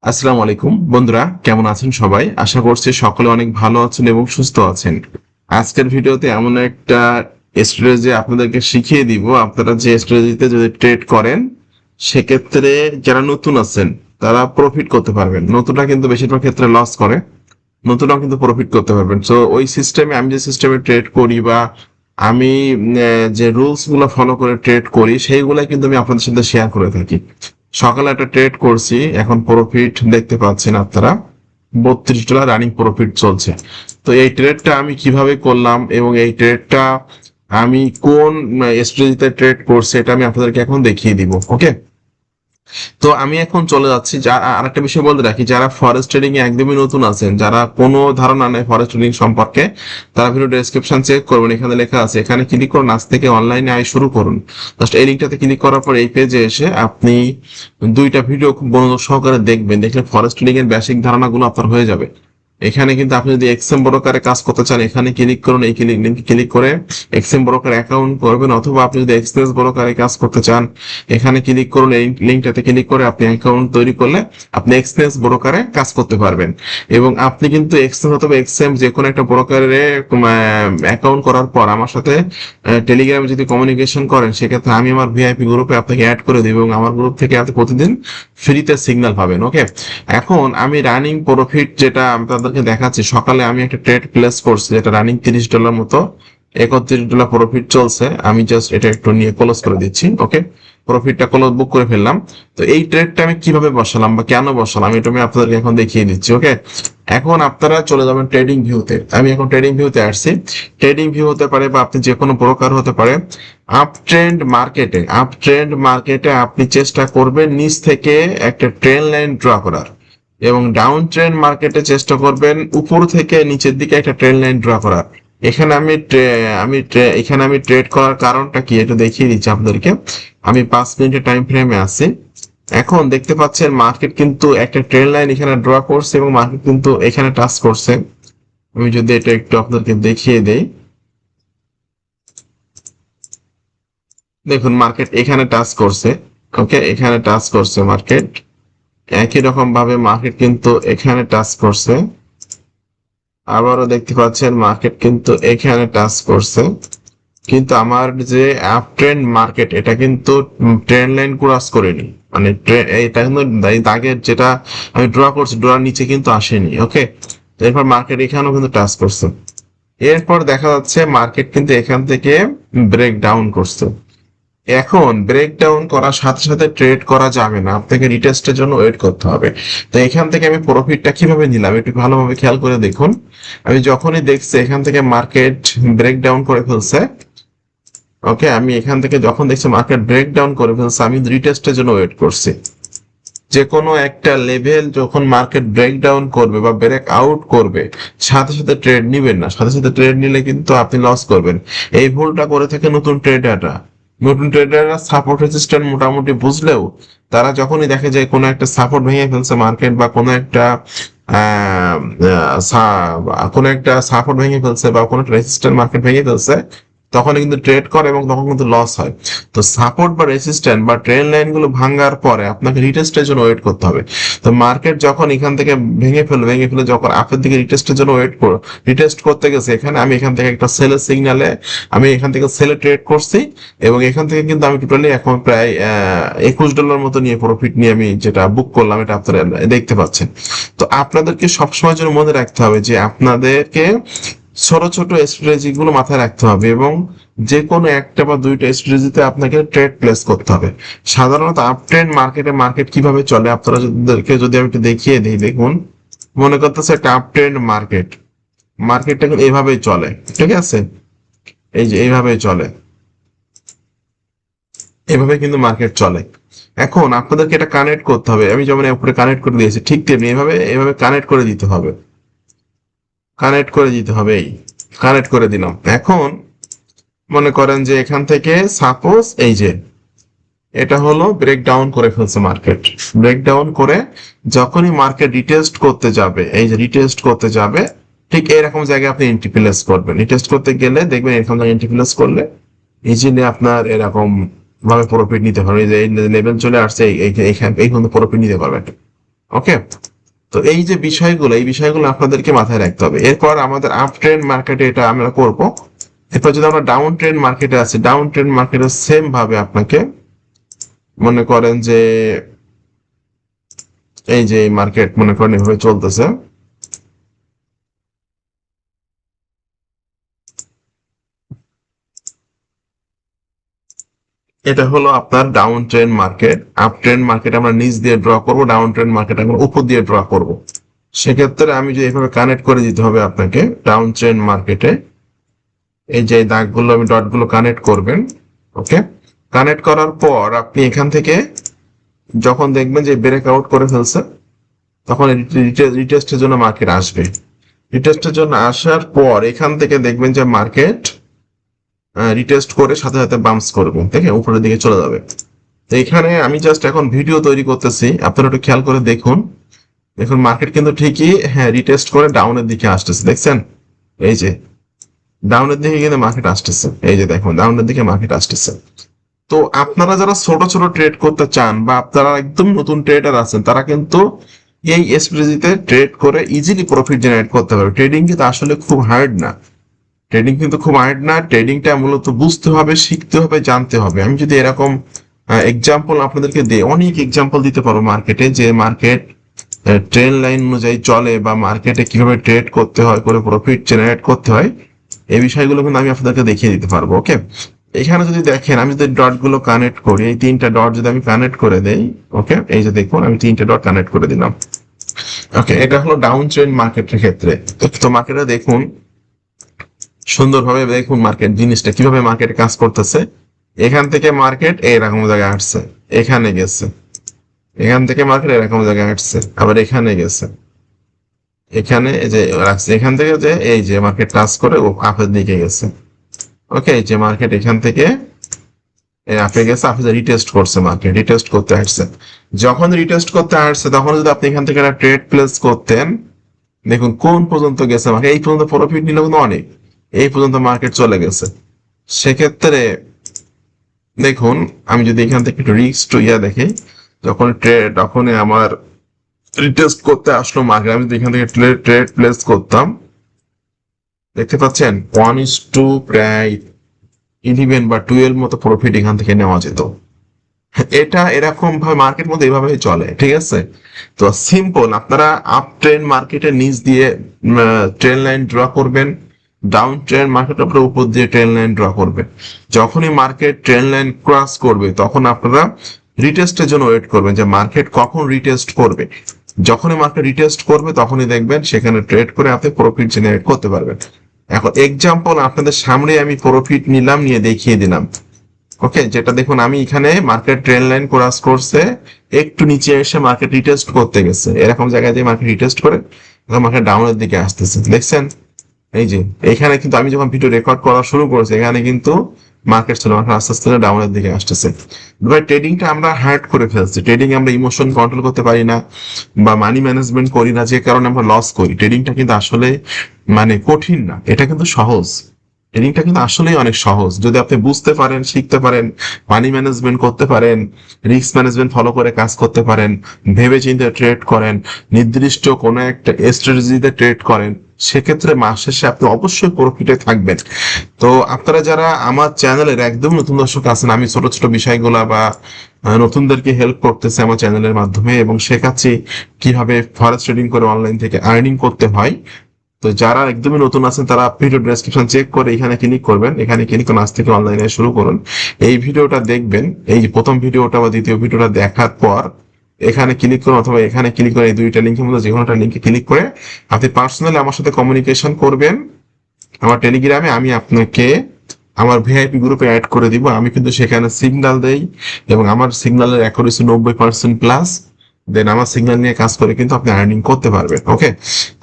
আসসালামু আলাইকুম বন্ধুরা, কেমন আছেন সবাই? আশা করছি সকলে অনেক ভালো আছেন এবং সুস্থ আছেন। আজকের ভিডিওতে এমন একটা স্ট্র্যাটেজি আপনাদেরকে শিখিয়ে দিব। আপনারা যে স্ট্র্যাটেজিতে যদি ট্রেড করেন, সেক্ষেত্রে যারা নতুন আছেন তারা প্রফিট করতে পারবেন। নতুনরা কিন্তু বেশিরভাগ ক্ষেত্রে লস করে, নতুনরাও কিন্তু প্রফিট করতে পারবেন। সো ওই সিস্টেমে, আমি যে সিস্টেমে ট্রেড করি বা আমি যে রুলস গুলো ফলো করে ট্রেড করি, সেইগুলাই কিন্তু আমি আপনাদের সাথে শেয়ার করে থাকি। সকালে একটা ট্রেড করছি, এখন প্রফিট দেখতে পাচ্ছেন আপনারা, $32 রানিং প্রফিট চলছে। তো এই ট্রেডটা আমি কিভাবে করলাম এবং এই ট্রেডটা আমি কোন স্ট্র্যাটেজিতে ট্রেড করছি, এটা আমি আপনাদেরকে এখন দেখিয়ে দিব। ওকে, তো আমি এখন চলে যাচ্ছি। আরেকটা বিষয় বলতে রাখি, যারা ফরেস্ট ট্রেডিং এ একদমই নতুন আছেন, যারা কোনো ধারণা নেই ফরেস্ট ট্রেডিং সম্পর্কে, তারা ভিডিও ডেসক্রিপশন চেক করবেন, এখানে লেখা আছে, এখানে ক্লিক করুন, আজ থেকে অনলাইনে আয় শুরু করুন। জাস্ট এই লিঙ্কটাতে ক্লিক করার পর এই পেজে এসে আপনি দুইটা ভিডিও খুব মনোযোগ সহকারে দেখবেন, দেখলে ফরেস্ট ট্রেডিং এর বেসিক ধারণাগুলো আপনার হয়ে যাবে। এখানে কিন্তু আপনি যদি এক্সএম ব্রোকারে কাজ করতে চান, এখানে ক্লিক করুন, এই লিঙ্কে ক্লিক করে এক্সএম ব্রোকার অ্যাকাউন্ট করবেন, অথবা আপনি যদি এক্সপ্রেস ব্রোকারে কাজ করতে চান, এখানে ক্লিক করুন, এই লিঙ্কটাতে ক্লিক করে আপনি অ্যাকাউন্ট তৈরি করলে আপনি এক্সপ্রেস ব্রোকারে কাজ করতে পারবেন। এবং আপনি কিন্তু এক্সএম অথবা এক্সএম যে কোনো একটা ব্রোকারে অ্যাকাউন্ট করার পর আমার সাথে টেলিগ্রামে যদি কমিউনিকেশন করেন, সেক্ষেত্রে আমি আমার ভিআইপি গ্রুপে আপনাকে অ্যাড করে দেব এবং আমার গ্রুপ থেকে আপনি প্রতিদিন ফ্রিতে সিগন্যাল পাবেন। ওকে, এখন আমি রানিং প্রফিট যেটা আপনাদেরকে দেখাচ্ছি, সকালে আমি একটা ট্রেড প্লেস করছি যেটা রানিং $30 মতো, $31 প্রফিট চলছে। আমি জাস্ট এটা একটু নিয়ে ক্লোজ করে দিচ্ছি। ওকে, প্রফিটটা ক্লোজ বুক করে ফেললাম। তো এই ট্রেডটা আমি কিভাবে বসালাম বা কেন বসালাম, এটা আমি আপনাদেরকে এখন দেখিয়ে দিচ্ছি। ওকে, এখন আপনারা চলে যাবেন ট্রেডিং ভিউতে। আমি এখন ট্রেডিং ভিউতে আসছি। ট্রেডিং ভিউ হতে পারে বা আপনি যে কোনো ব্রোকার হতে পারে। আপ ট্রেন্ড মার্কেটে আপনি চেষ্টা করবেন নিচ থেকে একটা ট্রেন লাইন ড্র করার, এবং ডাউন ট্রেন্ড মার্কেটে চেষ্টা করবেন উপর থেকে নিচের দিকে একটা ট্রেন লাইন ড্র করার। এখানে এখানে আমি ট্রেড করার কারণটা কি এটা দেখিয়ে দিচ্ছি আপনাদেরকে। আমি 5 মিনিটের টাইম ফ্রেমে আছি। এখন দেখতে পাচ্ছেন মার্কেট কিন্তু একটা ট্রেন লাইন এখানে ড্র করছে এবং মার্কেট কিন্তু এখানে টাচ করছে। আমি যদি এটা একটু আপনাদেরকে দেখিয়ে দেই, দেখুন মার্কেট এখানে টাচ করছে। ওকে, এখানে টাচ করছে মার্কেট। একই রকম ভাবে মার্কেট কিন্তু এখানে টাচ করছে। আবারও দেখতে পাচ্ছেন মার্কেট কিন্তু এখানে টাচ করছে। কিন্তু আমার যে আপ ট্রেন্ড মার্কেট, এটা কিন্তু ট্রেন্ড লাইন ক্রস করেনি। মানে এটা কিন্তু দাগের যেটা আমি ড্র করছি, ড্রর নিচে কিন্তু আসেনি। ওকে, এরপর মার্কেট এখানেও কিন্তু টাচ করছে। এরপর দেখা যাচ্ছে মার্কেট কিন্তু এখান থেকে ব্রেক ডাউন করছে। এখন ব্রেকডাউন করার সাথে সাথে ট্রেড করা যাবে না, আপনাকে রিটেস্টের জন্য ওয়েট করতে হবে। তো এখান থেকে আমি প্রফিটটা কিভাবে নিলাম একটু ভালোভাবে খেয়াল করে দেখুন। আমি যখনই দেখছি এখান থেকে মার্কেট ব্রেকডাউন করে ফেলছে, ওকে, আমি এখান থেকে যখন দেখছি মার্কেট ব্রেকডাউন করে ফেলছে, আমি রিটেস্টের জন্য ওয়েট করছি। যে কোনো একটা লেভেল যখন মার্কেট ব্রেকডাউন করবে বা ব্রেক আউট করবে, সাথে সাথে ট্রেড নিবেন না। সাথে সাথে ট্রেড নিলে কিন্তু আপনি লস করবেন। এই ভুলটা করে থাকে নতুন ট্রেডাররা সাপোর্ট রেজিস্ট্যান্ট মোটামুটি বুঝলেও তারা যখনই দেখে যে কোনো একটা সাপোর্ট ভেঙে ফেলছে মার্কেট, বা কোনো একটা সাপোর্ট ভেঙে ফেলছে বা কোনো একটা রেজিস্ট্যান্ট মার্কেট ভেঙে ফেলছে, তখন কিন্তু ট্রেড করে এবং তখন কিন্তু লস হয়। তো সাপোর্ট বা রেসিস্ট্যান্ট বা ট্রেন লাইন গুলো ভাঙার পরে আপনাকে রিটেস্টের জন্য ওয়েট করতে হবে। তো মার্কেট যখন এখান থেকে ভেঙে ফেলে যখন আপের দিকে রিটেস্টের জন্য রিটেস্ট করতে গেছে, আমি এখান থেকে একটা সেলের সিগনালে আমি এখান থেকে সেলে ট্রেড করছি। এবং এখান থেকে কিন্তু আমি টোটালি এখন প্রায় $21 মতো নিয়ে প্রফিট নিয়ে আমি যেটা বুক করলাম, এটা আপনারা দেখতে পাচ্ছেন। তো আপনাদেরকে সবসময় জন্য মনে রাখতে হবে যে আপনাদেরকে ছোট ছোট স্ট্র্যাটেজি গুলো মাথায় রাখতে হবে, এবং যে কোনো একটা বা দুইটা স্ট্র্যাটেজিতে আপনাকে ট্রেড প্লেস করতে হবে। সাধারণত আপ ট্রেন্ড মার্কেট কিভাবে চলে আপনারা যদি আমি একটু দেখিয়ে দিই, দেখুন, মনে করতেছে একটা আপ ট্রেন্ড মার্কেটটা কিন্তু এইভাবেই চলে। ঠিক আছে, এই যে এইভাবেই চলে, এভাবে কিন্তু মার্কেট চলে। এখন আপনাদেরকে এটা কানেক্ট করতে হবে। আমি যেমন উপরে কানেক্ট করে দিয়েছি, ঠিক তেমনি এভাবে এভাবে কানেক্ট করে দিতে হবে। এই কানেক্ট করে দিলাম। এখন মনে করেন যে এখান থেকে সাপোজ এই যে এটা হলো ব্রেকডাউন করে ফেলছে মার্কেট। ব্রেকডাউন করে যখনই মার্কেট রিটেস্ট করতে যাবে, এই যে রিটেস্ট করতে যাবে, ঠিক এরকম জায়গায় আপনি এন্ট্রি প্লেস করবেন। রিটেস্ট করতে গেলে দেখবেন এরকম জায়গায় এন্ট্রি প্লেস করলে ইজিলি আপনার এরকম ভাবে প্রফিট নিতে পারবেন। এই যে লেভেল চলে আসছে, এইখান প্রফিট নিতে পারবেন। ওকে, তো এই যে বিষয়গুলো, এই বিষয়গুলো আপনাদেরকে মাথায় রাখতে হবে। এরপর আমাদের আপ ট্রেন্ড মার্কেটে এটা আমরা করব। এরপর যদি আমরা ডাউন ট্রেন্ড মার্কেটে আছি, ডাউন ট্রেন্ড মার্কেটে সেম ভাবে আপনাকে মনে করেন যে এই যে মার্কেট মনে করেন এভাবে চলতেছে, এটা হলো আপনার down trend market. Up trend market আমরা নিচ দিয়ে ড্র করব, ডাউন ট্রেন্ড মার্কেট আমরা উপর দিয়ে ড্র করব। সেক্ষেত্রে আমি যে এইভাবে কানেক্ট করে দিতে হবে আপনাকে ডাউন ট্রেন্ড মার্কেটে, এই যে দাগগুলো আমি ডটগুলো কানেক্ট করবেন। ওকে, কানেক্ট করার পর আপনি এখান থেকে যখন দেখবেন যে ব্রেক আউট করে ফেলছে, তখন রিটেস্টের জন্য মার্কেট আসবে। রিটেস্টের জন্য আসার পর এখান থেকে দেখবেন যে মার্কেট রিটেস্ট করে সাথে সাথে বাম্পস করবে, দেখে উপরের দিকে চলে যাবে। তো এখানে আমি জাস্ট এখন ভিডিও তৈরি করতেছি, আপনারা একটু খেয়াল করে দেখুন। দেখুন মার্কেট কিন্তু ঠিকই হ্যাঁ রিটেস্ট করে ডাউনের দিকে আসতেছে, দেখছেন? এই যে ডাউনের দিকে কিন্তু মার্কেট আসতেছে, এই যে দেখুন ডাউনের দিকে মার্কেট আসতেছে। তো আপনারা যারা ছোট ছোট ট্রেড করতে চান বা আপনারা একদম নতুন ট্রেডার আছেন, তারা কিন্তু এই এসপিজিতে ট্রেড করে ইজিলি প্রফিট জেনারেট করতে পারবে। ট্রেডিং কিন্তু আসলে খুব হার্ড না, ট্রেডিং কিন্তু খুব হার্ড না। ট্রেডিংটা মূলত বুঝতে হবে, শিখতে হবে, জানতে হবে। আমি যদি এরকম এক্সাম্পল আপনাদেরকে দিই, অনেক এক্সাম্পল দিতে পারবো মার্কেটে, যে মার্কেট ট্রেন লাইন অনুযায়ী চলে বা মার্কেটে কিভাবে ট্রেড করতে হয়, করে প্রফিট জেনারেট করতে হয়, এই বিষয়গুলো কিন্তু আমি আপনাদেরকে দেখিয়ে দিতে পারবো। ওকে, এখানে যদি দেখেন আমি যদি ডট গুলো কানেক্ট করি, এই তিনটা ডট যদি আমি কানেক্ট করে দেই, ওকে এই যে দেখুন আমি তিনটা ডট কানেক্ট করে দিলাম। ওকে, এটা হলো ডাউন ট্রেন্ড মার্কেটের ক্ষেত্রে। তো মার্কেটে দেখুন সুন্দরভাবে, দেখুন মার্কেট জিনিসটা কিভাবে মার্কেট কাজ করতেছে। এখান থেকে মার্কেট এরকম জায়গায় আসছে, এখানে গেছে, এখান থেকে মার্কেট এরকম জায়গায় আসছে, আবার এখানে গেছে, এখানে যে রাখছে, এখান থেকে যে এই যে মার্কেট টাচ করে ও আপের দিকে গেছে। ওকে, যে মার্কেট এখান থেকে আপে গেছে, আপনি রিটেস্ট করছে, মার্কেট রিটেস্ট করতে আসছে। যখন রিটেস্ট করতে আসছে তখন যদি আপনি এখান থেকে একটা ট্রেড প্লেস করতেন, দেখুন কোন পর্যন্ত গেছে মার্কেট, এই পর্যন্ত প্রফিট নিল কিন্তু অনেক, এই পর্যন্ত মার্কেট চলে গেছে। সেক্ষেত্রে দেখুন আমি যদি এখান থেকে একটু রিস্ক টু দেখি, যখন ট্রেড তখন আমার রিটেস্ট করতে আসলো মার্কেট, আমি যদি এখান থেকে ট্রেড প্লেস করতাম, দেখতে পাচ্ছেন 1:2 প্রায় 11 বা 12 মতো প্রফিট এখান থেকে নেওয়া যেত। এটা এরকম ভাবে মার্কেট মধ্যে এভাবে চলে, ঠিক আছে? তো সিম্পল, আপনারা আপ ট্রেন্ড মার্কেটের নিচ দিয়ে ট্রেন লাইন ড্র করবেন, ডাউন ট্রেন্ড মার্কেটের উপরে উপর দিয়ে ট্রেন লাইন ড্র করবেন। যখনই মার্কেট ট্রেন লাইন ক্রস করবে তখন আপনারা রিটেস্টের জন্য ওয়েট করবেন, যে মার্কেট কখন রিটেস্ট করবে। যখনই মার্কেট রিটেস্ট করবে তখনই দেখবেন সেখানে ট্রেড করে আপনি প্রফিট জেনারেট করতে পারবেন। এখন এক্সাম্পল আপনাদের সামনে আমি প্রফিট নিলাম, নিয়ে দেখিয়ে দিলাম। ওকে, যেটা দেখুন আমি এখানে মার্কেট ট্রেন লাইন ক্রস করছে, একটু নিচে এসে মার্কেট রিটেস্ট করতে গেছে, এরকম জায়গায় যে মার্কেট রিটেস্ট করে মার্কেট ডাউনের দিকে আসতেছে, দেখছেন? এই যে এখানে কিন্তু আমি যখন ভিডিও রেকর্ড করা শুরু করেছি, এখানে কিন্তু মার্কেট ছিল, মার্কেট আস্তে আস্তে ডাউনের দিকে আসতেছে। ভাই ট্রেডিংটা আমরা হার্ড করে ফেলছি, ট্রেডিং আমরা ইমোশন কন্ট্রোল করতে পারি না বা মানি ম্যানেজমেন্ট করি না, যে কারণে আমরা লস করি। ট্রেডিংটা কিন্তু আসলে মানে কঠিন না, এটা কিন্তু সহজ। ট্রেডিংটা কিন্তু আসলেই অনেক সহজ, যদি আপনি বুঝতে পারেন, শিখতে পারেন, মানি ম্যানেজমেন্ট করতে পারেন, রিস্ক ম্যানেজমেন্ট ফলো করে কাজ করতে পারেন, ভেবে চিন্তে ট্রেড করেন, নির্দিষ্ট কোনো একটা স্ট্র্যাটেজিতে ট্রেড করেন, সেক্ষেত্রে মাস শেষে আপনি অবশ্যই প্রফিটে থাকবেন। তো আপনারা যারা আমার চ্যানেলের একদম নতুন দর্শক আছেন, আমি ছোট ছোট বিষয়গুলা বা নতুনদেরকে হেল্প করতেছি আমার চ্যানেলের মাধ্যমে, এবং শেখাচ্ছি কিভাবে ফরেক্স ট্রেডিং করে অনলাইন থেকে আর্নিং করতে হয়। তো যারা একদমই নতুন আছেন তারা ভিডিও ডেসক্রিপশন চেক করে এখানে ক্লিক করবেন, এখানে ক্লিক করে আজ থেকে অনলাইনে শুরু করুন। এই ভিডিওটা দেখবেন, এই যে প্রথম ভিডিওটা বা দ্বিতীয় ভিডিওটা দেখার পর এখানে ক্লিক করুন, অথবা এখানে ক্লিক করে এই দুইটা লিঙ্কের মধ্যে যে কোনো একটা লিঙ্কে ক্লিক করে আপনি পার্সোনালি আমার সাথে কমিউনিকেশন করবেন। আমার টেলিগ্রামে আমি আপনাকে আমার ভিআইপি গ্রুপে অ্যাড করে দিব। আমি কিন্তু সেখানে সিগন্যাল দেই এবং আমার সিগন্যালের অ্যাকুরেসি 90% প্লাস। দেন আমার সিগন্যাল নিয়ে কাজ করে কিন্তু আপনি আর্নিং করতে পারবেন। ওকে,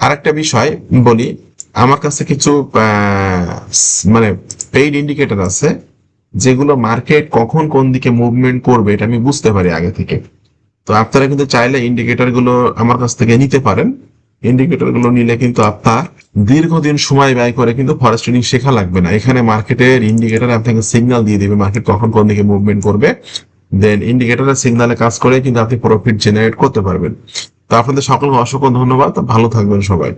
আরেকটা বিষয় বলি, আমার কাছে কিছু মানে পেইড ইন্ডিকেটর আছে, যেগুলো মার্কেট কখন কোন দিকে মুভমেন্ট করবে এটা আমি বুঝতে পারি আগে থেকে। তো আপনারা কিন্তু চাইলে ইন্ডিকেটর গুলো আমার কাছ থেকে নিতে পারেন। ইন্ডিকেটর গুলো নিলে কিন্তু আপনার দীর্ঘদিন সময় ব্যয় করে কিন্তু ফরেক্স ট্রেডিং শেখা লাগবে না। এখানে মার্কেটের ইন্ডিকেটর আপনাকে সিগন্যাল দিয়ে দিবে মার্কেট কখন কোন দিকে মুভমেন্ট করবে, দেন ইন্ডিকেটরের সিগন্যালে কাজ করে কিন্তু আপনি প্রফিট জেনারেট করতে পারবেন। তো আপনাদের সকলকে অসংখ্য ধন্যবাদ, ভালো থাকবেন সবাই।